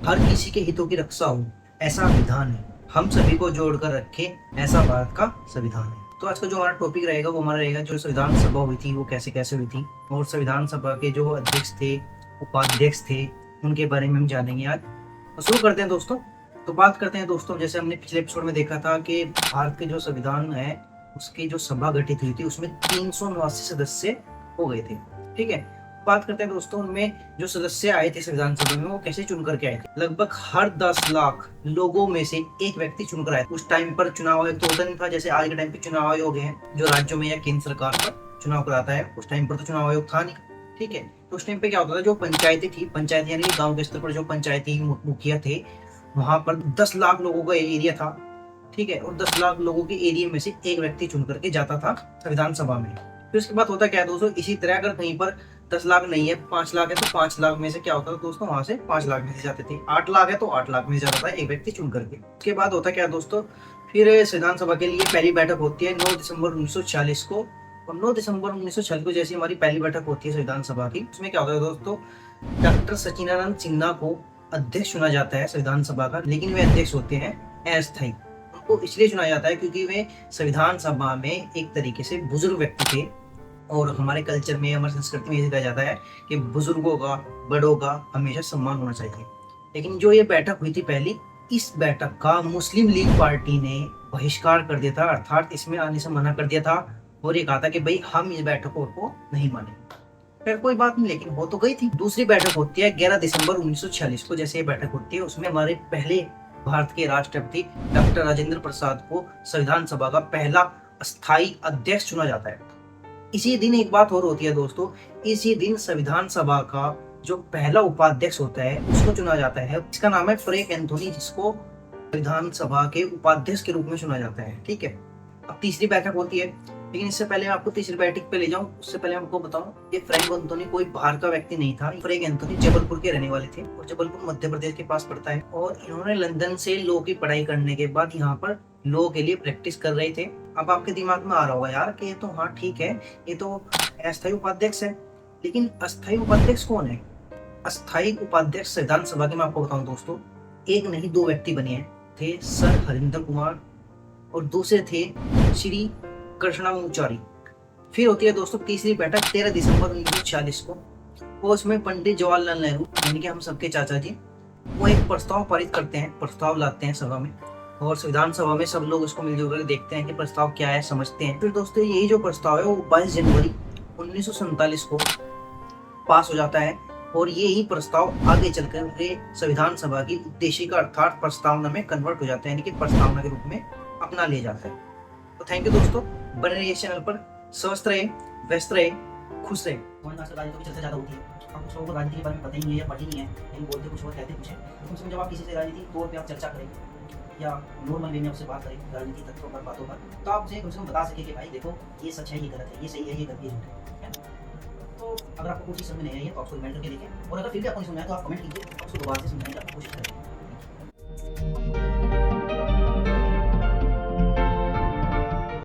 हर किसी के हितों की रक्षा हो, ऐसा विधान है। हम सभी को जोड़कर रखे, ऐसा भारत का संविधान है। तो आज का जो हमारा टॉपिक रहेगा वो हमारा रहेगा जो संविधान सभा हुई थी वो कैसे कैसे हुई थी, और संविधान सभा के जो अध्यक्ष थे, उपाध्यक्ष थे, उनके बारे में हम जानेंगे आज। तो शुरू करते हैं दोस्तों। तो बात करते हैं दोस्तों, जैसे हमने पिछले एपिसोड में देखा था कि भारत के जो संविधान है उसकी जो सभा गठित हुई थी उसमें 389 सदस्य हो गए थे। ठीक है, बात करते हैं दोस्तों उनमें जो सदस्य आए थे संविधान सभा में वो कैसे चुनकर के आए थे। लगभग हर 10 लाख लोगों में से एक व्यक्ति चुनकर आए। उस टाइम पर चुनाव आयोग तो होता नहीं था जैसे आज के टाइम पे चुनाव आयोग है जो राज्यों में या केंद्र सरकार पर चुनाव कराता है। उस टाइम पर तो चुनाव आयोग था नहीं। ठीक है, तो उस टाइम पे क्या होता था, जो पंचायतें थी, पंचायत यानी गाँव के स्तर पर जो पंचायती मुखिया थे, वहां पर 10 लाख लोगों का एरिया था। ठीक है, और 10 लाख लोगों के एरिया में से एक व्यक्ति चुन करके जाता था संविधान सभा में। फिर उसके बाद होता क्या है दोस्तों, इसी तरह अगर कहीं पर 10 लाख नहीं है, 5 लाख है, तो 5 लाख में से क्या होता था दोस्तों, वहां से 5 लाख में से जाते थे। 8 लाख है तो 8 लाख में से जाता था एक व्यक्ति चुन करके। उसके बाद होता क्या है दोस्तों, फिर संविधान सभा के लिए पहली बैठक होती है 9 दिसंबर 1946 को। और 9 दिसंबर 1946 को जैसी हमारी पहली बैठक होती है संविधान सभा की, उसमें क्या होता है दोस्तों, डॉक्टर सचिदानंद सिन्हा को अध्यक्ष चुना जाता है संविधान सभा का। लेकिन वे अध्यक्ष होते हैं अस्थायी। उनको इसलिए चुना जाता है क्योंकि वे संविधान सभा में एक तरीके से बुजुर्ग व्यक्ति थे। और हमारे कल्चर में, हमारी संस्कृति में ये कहा जाता है कि बुजुर्गों का, बड़ों का हमेशा सम्मान होना चाहिए। लेकिन जो ये बैठक हुई थी पहली, इस बैठक का मुस्लिम लीग पार्टी ने बहिष्कार कर दिया था, अर्थात इसमें आने से मना कर दिया था। और ये कहा था कि भाई हम इस बैठकों को नहीं मानेंगे। फिर कोई बात नहीं, लेकिन हो तो गई थी। दूसरी बैठक होती है 11 दिसंबर 1946 को। जैसे ये बैठक होती है उसमें हमारे पहले भारत के राष्ट्रपति डॉक्टर राजेंद्र प्रसाद को संविधान सभा का पहला अस्थायी अध्यक्ष चुना जाता है। इसी दिन एक बात और होती है दोस्तों, इसी दिन संविधान सभा का जो पहला उपाध्यक्ष होता है उसको चुना जाता है। इसका नाम है फ्रैंक एंथोनी, जिसको संविधान सभा के उपाध्यक्ष के रूप में चुना जाता है। ठीक है, अब तीसरी बैठक होती है। लेकिन इससे पहले मैं आपको तीसरी बैठक पे ले जाऊं उससे पहले हमको बताऊं, ये फ्रैंक एंथोनी कोई बाहर का व्यक्ति नहीं था। फ्रैंक एंथोनी जबलपुर के रहने वाले थे और जबलपुर मध्य प्रदेश के पास पड़ता है। और इन्होंने लंदन से लॉ की पढ़ाई करने के बाद यहाँ पर लॉ के लिए प्रैक्टिस कर रहे थे। अब आपके दिमाग में आ रहा होगा यार कि ये तो हाँ ठीक है, ये तो अस्थायी उपाध्यक्ष है। लेकिन अस्थायी उपाध्यक्ष कौन है? अस्थायी उपाध्यक्ष संविधान सभा के मैं आपको बताऊं दोस्तों, एक नहीं दो व्यक्ति बने हैं। थे सर हरिंदर कुमार और दूसरे थे श्री कृष्णाचारी। फिर होती है दोस्तों तीसरी बैठक 13 दिसंबर 1946 को। वो उसमें पंडित जवाहरलाल नेहरू यानी कि हम सबके चाचा जी, वो एक प्रस्ताव पारित करते हैं, प्रस्ताव लाते हैं सभा में। और संविधान सभा में सब लोग उसको मिलजुल कर देखते हैं कि प्रस्ताव क्या है, समझते हैं। फिर दोस्तों यही जो प्रस्ताव है वो 22 जनवरी 1947 को पास हो जाता है। और ये ही प्रस्ताव आगे चलकर के संविधान सभा की उद्देशिका अर्थात प्रस्तावना में कन्वर्ट हो जाता है, यानी कि प्रस्तावना के रूप में अपना लिया जाता है। तो थैंक यू दोस्तों, बने रहिए चैनल पर। स्वस्थ रहे, व्यस्त रहे, खुश रहे। हमारे आजकल राजनीति की चर्चा ज़्यादा होती है, हम कुछ लोगों को राजनीति के बारे में पता ही नहीं है या पढ़ी नहीं है, लेकिन बोलते कुछ और कहते कुछ है। कम से कम जब आप किसी से राजनीति तौर पर आप चर्चा करें या नॉर्मल वे में आपसे बात करें राजनीति तत्वों पर, बातों पर, तो आप मुझे कम से कम बता सके कि भाई देखो ये सच है, ये गलत है, ये सही है, ये गलत है। तो अगर आपको कोई चीज़ समझ में नहीं आई है तो आप उसको रिमाइंड करके देखें, और अगर फिर भी आपको नहीं समझ आए तो आप कमेंट कीजिए, उसको दोबारा से समझाने की कोशिश करें।